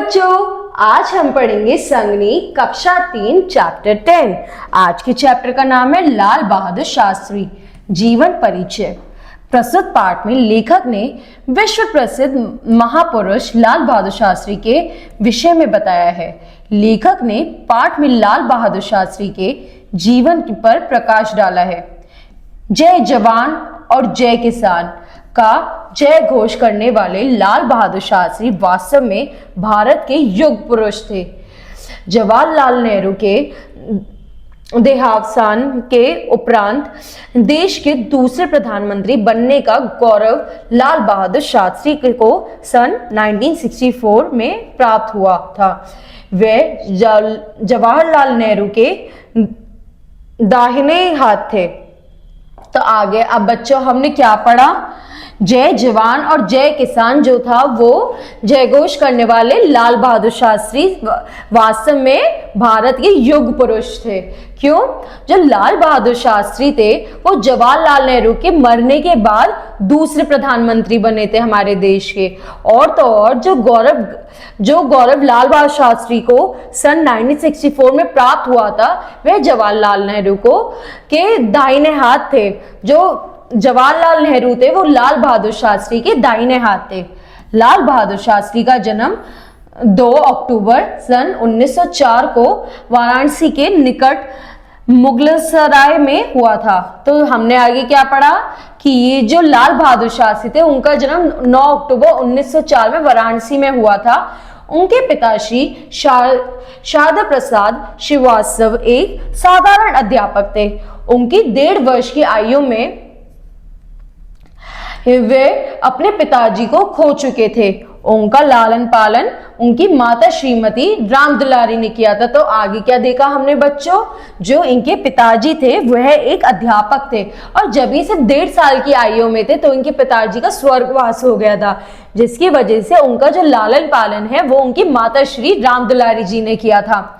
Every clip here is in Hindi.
बच्चों, आज हम पढ़ेंगे संगणित कक्षा 3 चैप्टर 10। आज के चैप्टर का नाम है लाल बहादुर शास्त्री जीवन परिचय। प्रस्तुत पाठ में लेखक ने विश्व प्रसिद्ध महापुरुष लाल बहादुर शास्त्री के विषय में बताया है। लेखक ने पाठ में लाल बहादुर शास्त्री के जीवन पर प्रकाश डाला है। जय जवान और जय किसान का जय घोष करने वाले लाल बहादुर शास्त्री वास्तव में भारत के युग पुरुष थे। जवाहरलाल नेहरू के देहावसान के उपरांत देश के दूसरे प्रधानमंत्री बनने का गौरव लाल बहादुर शास्त्री को सन 1964 में प्राप्त हुआ था। वे जवाहरलाल नेहरू के दाहिने हाथ थे। तो आगे अब बच्चों हमने क्या पढ़ा? जय जवान और जय किसान जो था वो जय घोष करने वाले लाल बहादुर शास्त्री वास्तव में भारत के युग पुरुष थे। क्यों? जो लाल बहादुर शास्त्री थे वो जवाहरलाल नेहरू के मरने के बाद दूसरे प्रधानमंत्री बने थे हमारे देश के। और तो और जो गौरव लाल बहादुर शास्त्री को सन 1964 में प्राप्त हुआ था वह जवाहरलाल नेहरू को के दाहिने हाथ थे। जो जवाहरलाल नेहरू थे वो लाल बहादुर शास्त्री के दाहिने हाथ थे। लाल बहादुर शास्त्री का जन्म 2 अक्टूबर सन 1904 को वाराणसी के निकट मुगलसराय में हुआ था। तो हमने आगे क्या पढ़ा कि ये जो लाल बहादुर शास्त्री थे उनका जन्म 9 अक्टूबर 1904 में वाराणसी में हुआ था। उनके पिताश्री शारदा प्रसाद श्रीवास्तव एक साधारण अध्यापक थे। उनकी 1.5 वर्ष की आयु में वे अपने पिताजी को खो चुके थे। उनका लालन पालन उनकी माता श्रीमती राम दुलारी ने किया था। तो आगे क्या देखा हमने बच्चों? जो इनके पिताजी थे वह एक अध्यापक थे और जब ही से 1.5 साल की आयु में थे तो इनके पिताजी का स्वर्गवास हो गया था, जिसकी वजह से उनका जो लालन पालन है वो उनकी माता श्री राम दुलारी जी ने किया था।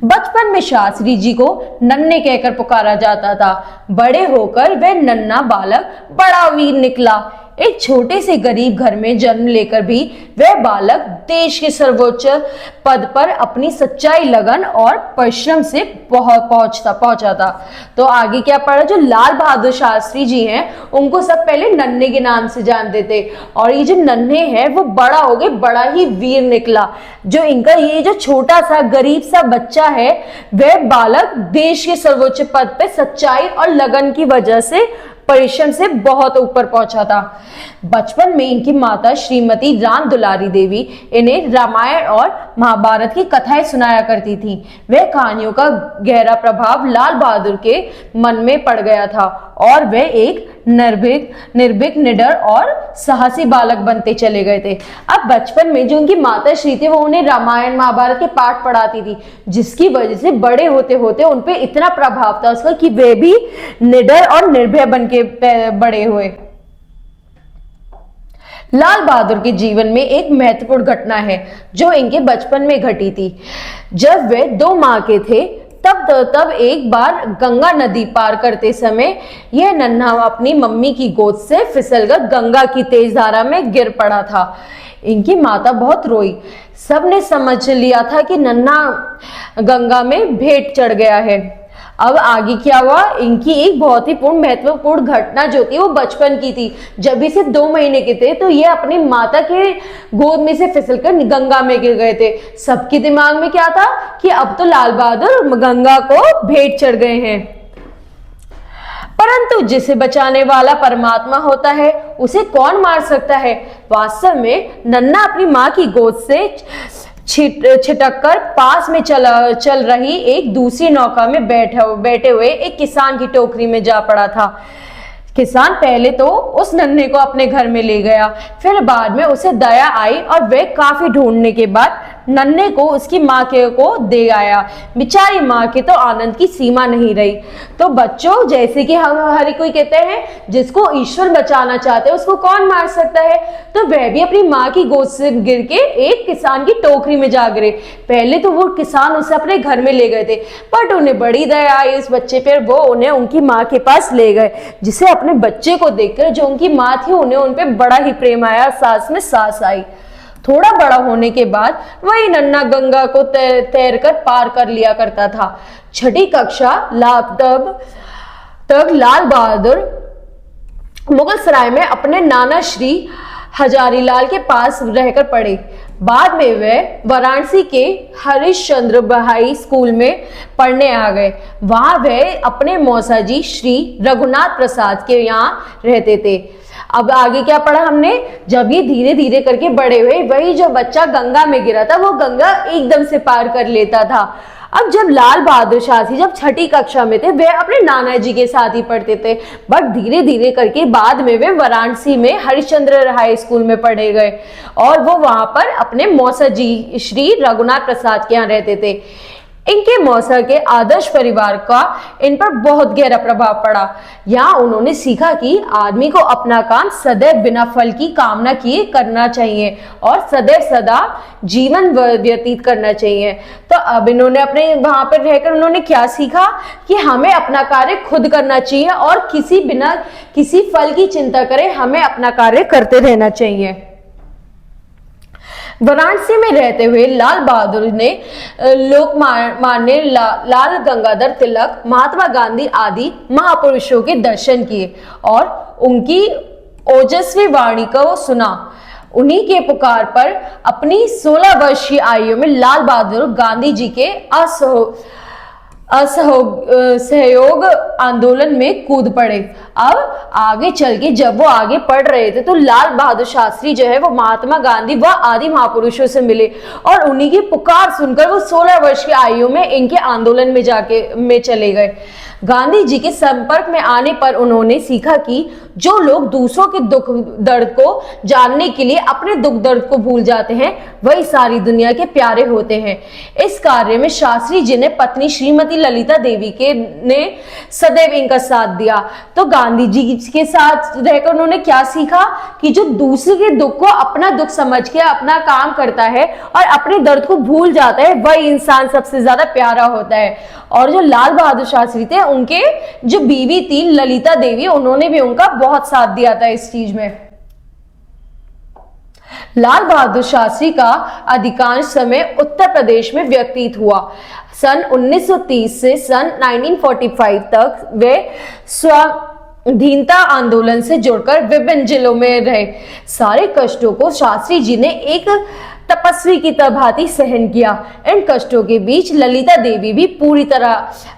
बचपन में शास्त्री जी को नन्हे कहकर पुकारा जाता था। बड़े होकर वह नन्हा बालक बड़ा वीर निकला। एक छोटे से गरीब घर में जन्म लेकर भी वह बालक देश के सर्वोच्च पद पर अपनी सच्चाई, लगन और परिश्रम से पहुंचा था। तो आगे क्या पढ़ा? जो लाल बहादुर शास्त्री जी हैं उनको सब पहले नन्हे के नाम से जानते थे और ये जो नन्हे हैं वो बड़ा हो गए, बड़ा ही वीर निकला। जो इनका ये जो छोटा सा गरीब सा बच्चा है वह बालक देश के सर्वोच्च पद पे सच्चाई और लगन की वजह से, परिश्रम से बहुत ऊपर पहुंचा था। बचपन में इनकी माता श्रीमती राम दुलारी देवी इन्हें रामायण और महाभारत की कथाएं सुनाया करती थी। वह कहानियों का गहरा प्रभाव लाल बहादुर के मन में पड़ गया था और वे एक निर्भीक, निडर और साहसी बालक बनते चले गए थे। अब बचपन में जो उनकी माता श्री थी वो उन्हें रामायण महाभारत के पाठ पढ़ाती थी, जिसकी वजह से बड़े होते होते उन पे इतना प्रभाव था उसका कि वे भी निडर और निर्भय बन के बड़े हुए। लाल बहादुर के जीवन में एक महत्वपूर्ण घटना है जो इनके बचपन में घटी थी। जब वे 2 माह के थे तब एक बार गंगा नदी पार करते समय यह नन्हा अपनी मम्मी की गोद से फिसलकर गंगा की तेज धारा में गिर पड़ा था। इनकी माता बहुत रोई। सबने समझ लिया था कि नन्हा गंगा में भेंट चढ़ गया है। अब आगे क्या हुआ? इनकी एक बहुत ही महत्वपूर्ण घटना जो थी वो बचपन की थी। जब इसे 2 महीने के थे तो ये अपनी माता के गोद में से फिसलकर गंगा में गिर गए थे। सबके दिमाग में क्या था कि अब तो लाल बहादुर गंगा को भेंट चढ़ गए हैं। परंतु जिसे बचाने वाला परमात्मा होता है उसे कौन मार सकता है? वास्तव में नन्हा अपनी माँ की गोद से छिटक कर पास में चल रही एक दूसरी नौका में बैठे हुए एक किसान की टोकरी में जा पड़ा था। किसान पहले तो उस नन्हे को अपने घर में ले गया, फिर बाद में उसे दया आई और वह काफी ढूंढने के बाद नन्हे को उसकी माँ को दे आया। बेचारी माँ के तो आनंद की सीमा नहीं रही। तो बच्चों, जैसे कि हम हर कोई कहते हैं जिसको ईश्वर बचाना चाहते हैं उसको कौन मार सकता है, तो वह भी अपनी माँ की गोद से गिर के एक किसान की टोकरी में जा गिरे। पहले तो वो किसान उसे अपने घर में ले गए थे, बट उन्हें बड़ी दया आई इस बच्चे पर, वो उन्हें उनकी माँ के पास ले गए, जिसे अपने बच्चे को देखकर जो उनकी माँ थी उन्हें उन पे बड़ा ही प्रेम आया, सांस में सांस आई। थोड़ा बड़ा होने के बाद वही नन्ना गंगा को तैर कर पार कर लिया करता था। छठी कक्षा तक लाल बहादुर मुगल सराय में अपने नाना श्री हजारीलाल के पास रहकर पढ़े। बाद में वे वाराणसी के हरिश्चंद्र बहाई स्कूल में पढ़ने आ गए। वहां वे अपने मौसाजी श्री रघुनाथ प्रसाद के यहाँ रहते थे। अब आगे क्या पढ़ा हमने, जब ये धीरे धीरे करके बड़े हुए, वही जो बच्चा गंगा में गिरा था वो गंगा एकदम से पार कर लेता था। अब जब लाल बहादुर शास्त्री जब छठी कक्षा में थे, वे अपने नाना जी के साथ ही पढ़ते थे, बट धीरे धीरे करके बाद में वे वाराणसी में हरिश्चंद्र हाई स्कूल में पढ़े गए और वो वहां पर अपने मौसा जी श्री रघुनाथ प्रसाद के यहाँ रहते थे। इनके मौसा के आदर्श परिवार का इन पर बहुत गहरा प्रभाव पड़ा। यहाँ उन्होंने सीखा कि आदमी को अपना काम सदैव बिना फल की कामना किए करना चाहिए और सदैव सदा जीवन व्यतीत करना चाहिए। तो अब इन्होंने अपने वहां पर रहकर उन्होंने क्या सीखा कि हमें अपना कार्य खुद करना चाहिए और बिना किसी फल की चिंता करे हमें अपना कार्य करते रहना चाहिए। वाराणसी में रहते हुए लाल बहादुर ने लोकमान्य लाल गंगाधर तिलक, महात्मा गांधी आदि महापुरुषों के दर्शन किए और उनकी ओजस्वी वाणी को सुना। उन्हीं के पुकार पर अपनी 16 वर्षीय आयु में लाल बहादुर गांधी जी के असहयोग आंदोलन में कूद पड़े। अब आगे चल के जब वो आगे पढ़ रहे थे तो लाल बहादुर शास्त्री जो है वो महात्मा गांधी व आदि महापुरुषों से मिले और उन्हीं की पुकार सुनकर वो 16 वर्ष की आयु में इनके आंदोलन में चले गए। गांधी जी के संपर्क में आने पर उन्होंने सीखा कि जो लोग दूसरों के दुख दर्द को जानने के लिए अपने दुख दर्द को भूल जाते हैं वही सारी दुनिया के प्यारे होते हैं। इस कार्य में शास्त्री जी ने पत्नी श्रीमती ललिता देवी ने सदैव इनका साथ दिया। तो गांधी जी के साथ रहकर उन्होंने क्या सीखा कि जो दूसरे के दुख को अपना दुख समझ के अपना काम करता है और अपने दर्द को भूल जाता है वही इंसान सबसे ज्यादा प्यारा होता है। और जो लाल बहादुर शास्त्री थे उनके जो बीवी थी ललिता देवी, उन्होंने भी उनका बहुत साथ दिया था इस चीज में। लाल बहादुर शास्त्री का अधिकांश समय उत्तर प्रदेश में व्यतीत हुआ। सन 1930 से सन 1945 तक वे स्वाधीनता आंदोलन से जुड़कर विभिन्न जिलों में रहे। सारे कष्टों को शास्त्री जी ने एक तपस्वी की भांति सहन किया। इन कष्टों के बीच ललिता देवी भी पूरी तरह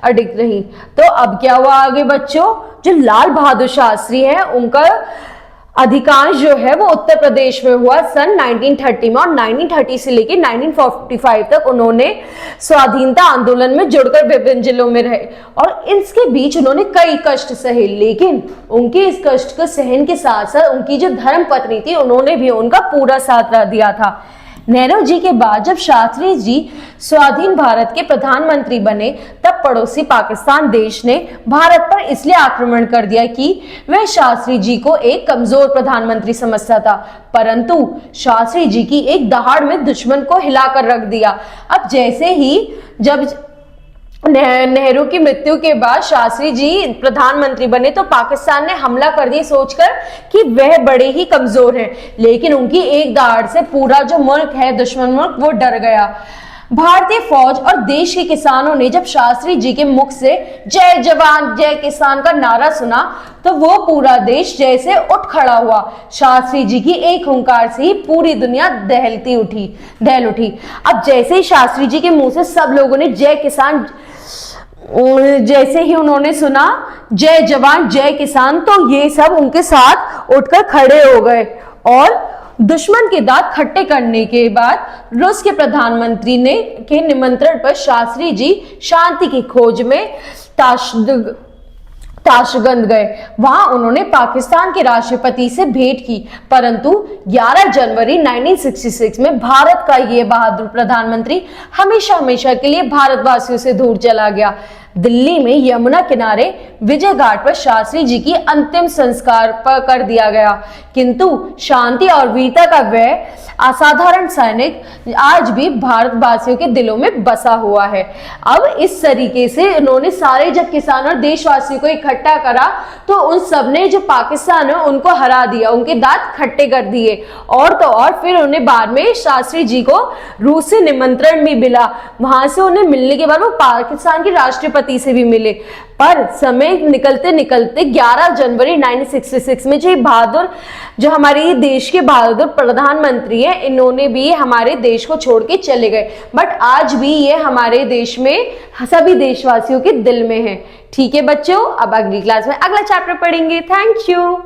अडिग रही। तो अब क्या हुआ आगे बच्चों, जो लाल बहादुर शास्त्री है उनका अधिकांश जो है वो उत्तर प्रदेश में हुआ सन 1930 में और 1930 से लेकर 1945 तक उन्होंने स्वाधीनता आंदोलन में जुड़कर विभिन्न जिलों में रहे और इसके बीच उन्होंने कई कष्ट सहे। लेकिन उनके इस कष्ट को सहन के साथ साथ उनकी जो धर्म पत्नी थी उन्होंने भी उनका पूरा साथ दिया था। नेहरू जी के बाद जब शास्त्री जी स्वाधीन भारत के प्रधानमंत्री बने तब पड़ोसी पाकिस्तान देश ने भारत पर इसलिए आक्रमण कर दिया कि वह शास्त्री जी को एक कमजोर प्रधानमंत्री समझता था, परंतु शास्त्री जी की एक दहाड़ में दुश्मन को हिलाकर रख दिया। अब जैसे ही जब नेहरू की मृत्यु के बाद शास्त्री जी प्रधानमंत्री बने तो पाकिस्तान ने हमला कर दिया सोचकर कि वह बड़े ही कमजोर हैं, लेकिन उनकी एक दहाड़ से पूरा जो मुल्क है दुश्मन मुल्क वो डर गया। भारतीय फौज और देश के किसानों ने जब शास्त्री जी के मुख से जय जवान जय किसान का नारा सुना तो वो पूरा देश जैसे उठ खड़ा हुआ। शास्त्री जी की एक हुंकार से ही पूरी दुनिया दहल उठी। अब जैसे ही शास्त्री जी के मुंह से सब लोगों ने जय किसान, जैसे ही उन्होंने सुना जय जवान जय किसान, तो ये सब उनके साथ उठकर खड़े हो गए और दुश्मन के दांत खट्टे करने के बाद रूस के प्रधानमंत्री के निमंत्रण पर शास्त्री जी शांति की खोज में ताशगंज गए। वहां उन्होंने पाकिस्तान के राष्ट्रपति से भेंट की, परंतु 11 जनवरी 1966 में भारत का ये बहादुर प्रधानमंत्री हमेशा के लिए भारतवासियों से दूर चला गया। दिल्ली में यमुना किनारे विजय घाट पर शास्त्री जी की अंतिम संस्कार कर दिया गया। किंतु शांति और वीरता का वह असाधारण सैनिक आज भी भारतवासियों के दिलों में बसा हुआ है। अब इस तरीके से उन्होंने सारे जब किसान और देशवासियों को इकट्ठा करा तो उन सब ने जो पाकिस्तान है उनको हरा दिया, उनके दांत खट्टे कर दिए। और तो और फिर उन्हें बाद में शास्त्री जी को रूस से निमंत्रण भी मिला, वहां से उन्हें मिलने के बाद वो पाकिस्तान के राष्ट्रपति से भी मिले। पर समय निकलते निकलते 11 जनवरी 1966 में जो हमारे देश के बहादुर प्रधानमंत्री हैं, इन्होंने भी हमारे देश को छोड़ के चले गए। बट आज भी ये हमारे देश में सभी देशवासियों के दिल में है। ठीक है बच्चों, अब अगली क्लास में अगला चैप्टर पढ़ेंगे। Thank you.